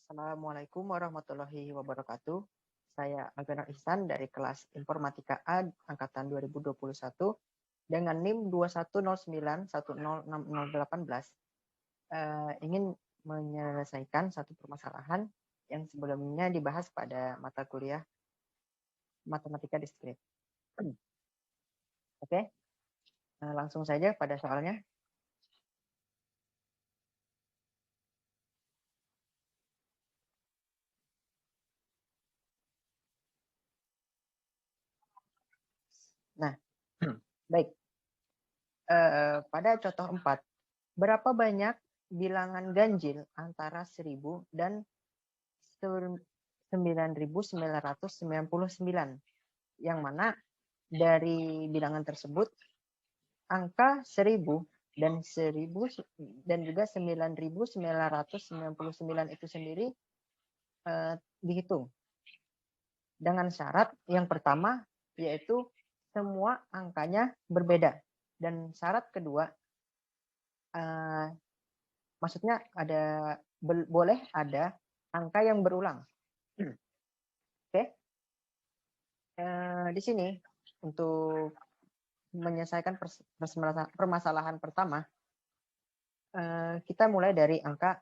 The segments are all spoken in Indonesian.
Assalamualaikum warahmatullahi wabarakatuh. Saya Agana Ihsan dari kelas Informatika A angkatan 2021 dengan NIM 2109106018 ingin menyelesaikan satu permasalahan yang sebelumnya dibahas pada mata kuliah Matematika Diskrit. Oke, langsung saja pada soalnya. Nah, baik. Pada contoh 4, berapa banyak bilangan ganjil antara 1000 dan 9.999, yang mana dari bilangan tersebut angka 1000 dan 1000 dan juga 9.999 itu sendiri dihitung dengan syarat yang pertama, yaitu semua angkanya berbeda, dan syarat kedua maksudnya boleh ada angka yang berulang. Oke. Di sini untuk menyelesaikan permasalahan pertama, kita mulai dari angka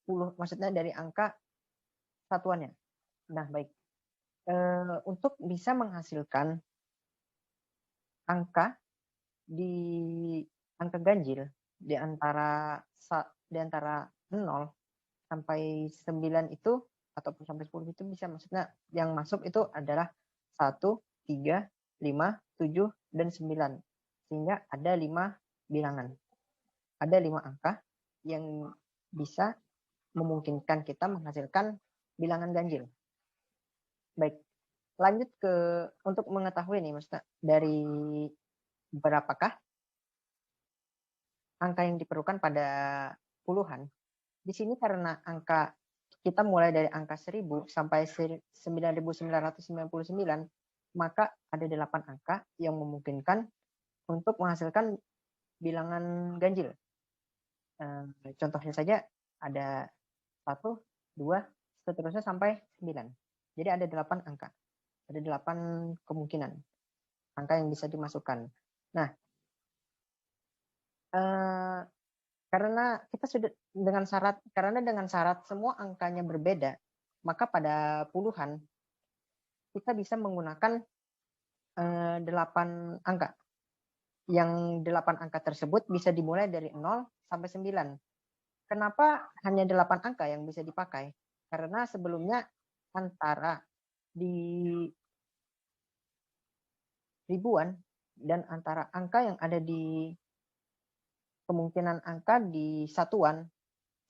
10, maksudnya dari angka satuannya. Nah, baik. Untuk bisa menghasilkan angka ganjil di antara 0 sampai 9 itu ataupun sampai 10 itu bisa, maksudnya yang masuk itu adalah 1, 3, 5, 7, dan 9. Sehingga ada 5 bilangan. Ada 5 angka yang bisa memungkinkan kita menghasilkan bilangan ganjil. Baik, lanjut untuk mengetahui nih, maksudnya dari berapakah angka yang diperlukan pada puluhan. Di sini karena angka kita mulai dari angka 1000 sampai 9.999, maka ada 8 angka yang memungkinkan untuk menghasilkan bilangan ganjil. Contohnya saja ada 1, 2, seterusnya sampai 9. Jadi ada 8 angka. Ada 8 kemungkinan angka yang bisa dimasukkan. Nah, karena kita sudah dengan syarat semua angkanya berbeda, maka pada puluhan kita bisa menggunakan 8 angka. Yang 8 angka tersebut bisa dimulai dari 0 sampai 9. Kenapa hanya 8 angka yang bisa dipakai? Karena sebelumnya antara di ribuan dan antara angka yang ada di kemungkinan angka di satuan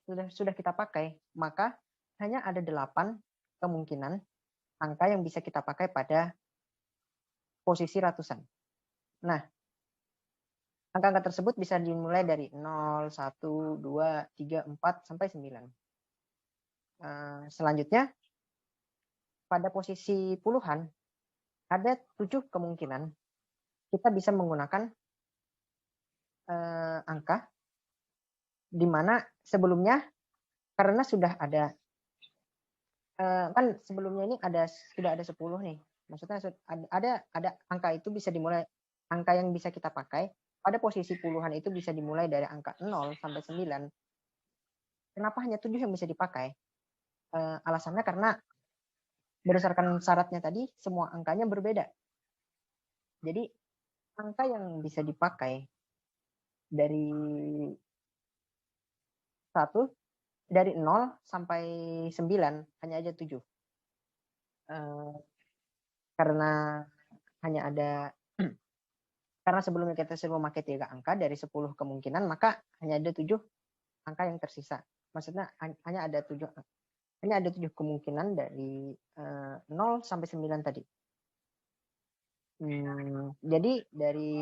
sudah kita pakai, maka hanya ada 8 kemungkinan angka yang bisa kita pakai pada posisi ratusan. Nah, angka-angka tersebut bisa dimulai dari 0, 1, 2, 3, 4, sampai 9. Selanjutnya, pada posisi puluhan, ada 7 kemungkinan kita bisa menggunakan angka di mana sebelumnya, karena sudah ada kan sebelumnya ini sudah ada 10 nih. Maksudnya ada angka itu bisa dimulai, angka yang bisa kita pakai pada posisi puluhan itu bisa dimulai dari angka 0 sampai 9. Kenapa hanya 7 yang bisa dipakai? Alasannya karena berdasarkan syaratnya tadi, semua angkanya berbeda. Jadi angka yang bisa dipakai dari 0 sampai 9 hanya ada 7. Karena sebelumnya kita sudah memakai 3 angka dari 10 kemungkinan, maka hanya ada 7 angka yang tersisa. Maksudnya hanya ada 7 kemungkinan dari 0 sampai 9 tadi. Jadi dari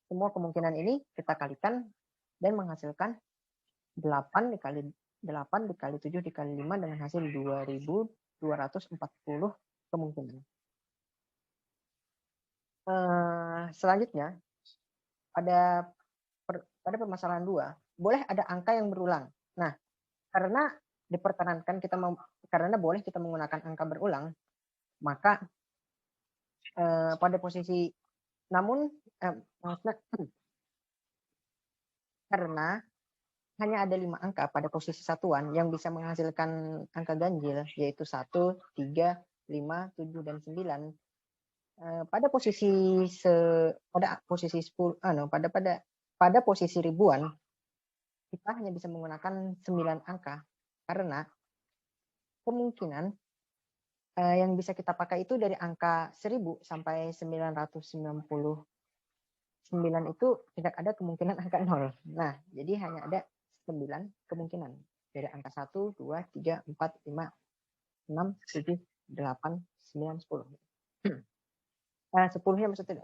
semua kemungkinan ini kita kalikan dan menghasilkan 8 dikali 7 dikali 5 dengan hasil 2.240 kemungkinan. Selanjutnya, pada permasalahan 2, boleh ada angka yang berulang. Nah, karena diperkenankan karena boleh kita menggunakan angka berulang, maka pada posisi maksudnya karena hanya ada 5 angka pada posisi satuan yang bisa menghasilkan angka ganjil, yaitu 1, 3, 5, 7, dan 9. Pada posisi pada posisi ribuan, kita hanya bisa menggunakan 9 angka karena kemungkinan yang bisa kita pakai itu dari angka 1000 sampai 999 itu tidak ada kemungkinan angka 0. Nah, jadi hanya ada 9 kemungkinan dari angka 1, 2, 3, 4, 5, 6, 7, 8, 9, 10. 10-nya maksudnya.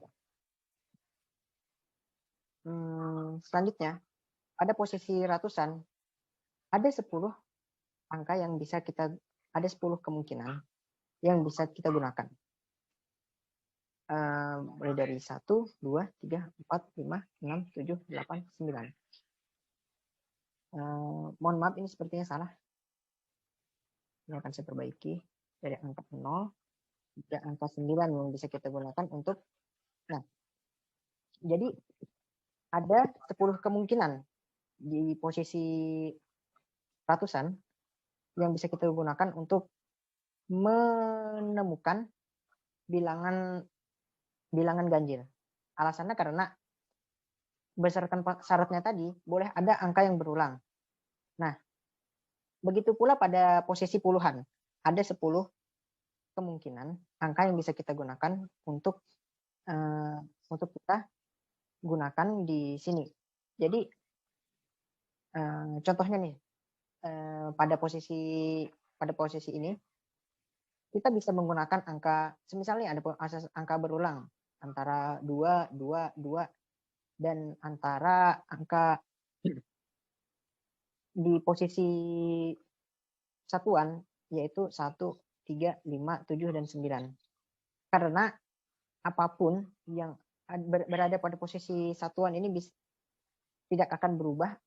Selanjutnya, pada posisi ratusan, ada 10 angka yang bisa ada 10 kemungkinan yang bisa kita gunakan. Mulai dari 1, 2, 3, 4, 5, 6, 7, 8, 9. Mohon maaf ini sepertinya salah. Ini akan saya perbaiki dari angka 0 ke angka 9 yang bisa kita gunakan untuk. Nah, jadi ada 10 kemungkinan di posisi ratusan yang bisa kita gunakan untuk menemukan bilangan ganjil. Alasannya karena berdasarkan syaratnya tadi, boleh ada angka yang berulang. Nah, begitu pula pada posisi puluhan, ada 10 kemungkinan angka yang bisa kita gunakan untuk kita gunakan di sini. Jadi contohnya nih, pada posisi ini kita bisa menggunakan angka, misalnya ada angka berulang antara 2, 2, 2, dan antara angka di posisi satuan yaitu 1, 3, 5, 7, dan 9. Karena apapun yang berada pada posisi satuan ini tidak akan berubah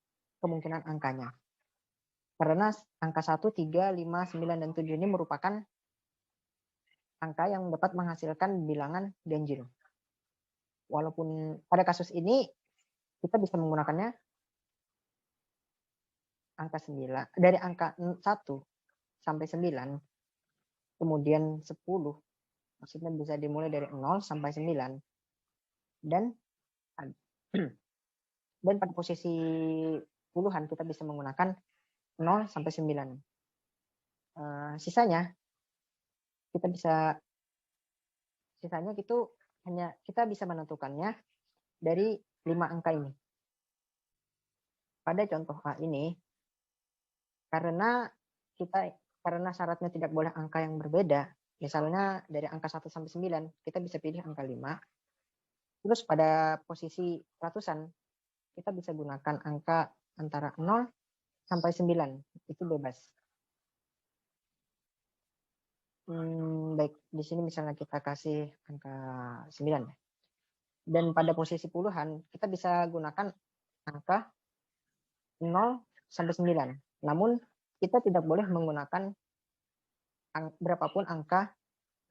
kemungkinan angkanya. Karena angka 1, 3, 5, 9, dan 7 ini merupakan angka yang dapat menghasilkan bilangan ganjil. Walaupun pada kasus ini kita bisa menggunakannya angka 9, dari angka 1 sampai 9, kemudian 10, maksudnya bisa dimulai dari 0 sampai 9, dan pada posisi puluhan kita bisa menggunakan 0 sampai 9. Sisanya itu hanya kita bisa menentukannya dari 5 angka ini. Pada contoh A ini, karena syaratnya tidak boleh angka yang berbeda, misalnya dari angka 1 sampai 9, kita bisa pilih angka 5. Terus pada posisi ratusan, kita bisa gunakan angka antara 0 sampai 9, itu bebas. Baik, di sini misalnya kita kasih angka 9. Dan pada posisi puluhan, kita bisa gunakan angka 0 sampai 9. Namun, kita tidak boleh menggunakan berapapun angka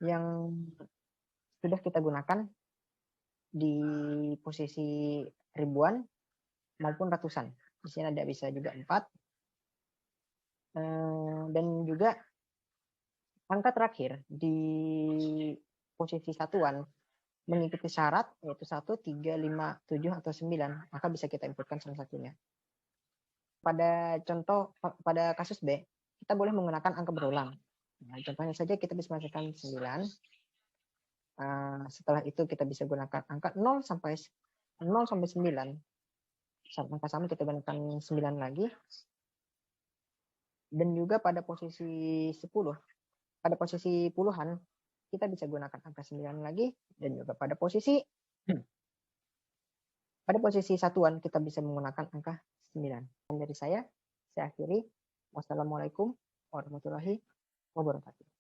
yang sudah kita gunakan di posisi ribuan maupun ratusan. Di sini ada bisa juga 4. Dan juga angka terakhir di posisi satuan mengikuti syarat yaitu 1, 3, 5, 7, atau 9, maka bisa kita inputkan salah satunya. Pada kasus B, kita boleh menggunakan angka berulang. Nah, contohnya saja kita bisa masukkan 9. Setelah itu kita bisa gunakan angka 0 sampai 9. Angka sama kita gunakan 9 lagi. Dan juga pada posisi 10, pada posisi puluhan, kita bisa gunakan angka 9 lagi. Dan juga pada posisi satuan kita bisa menggunakan angka 9. Dan dari saya akhiri. Wassalamualaikum warahmatullahi wabarakatuh.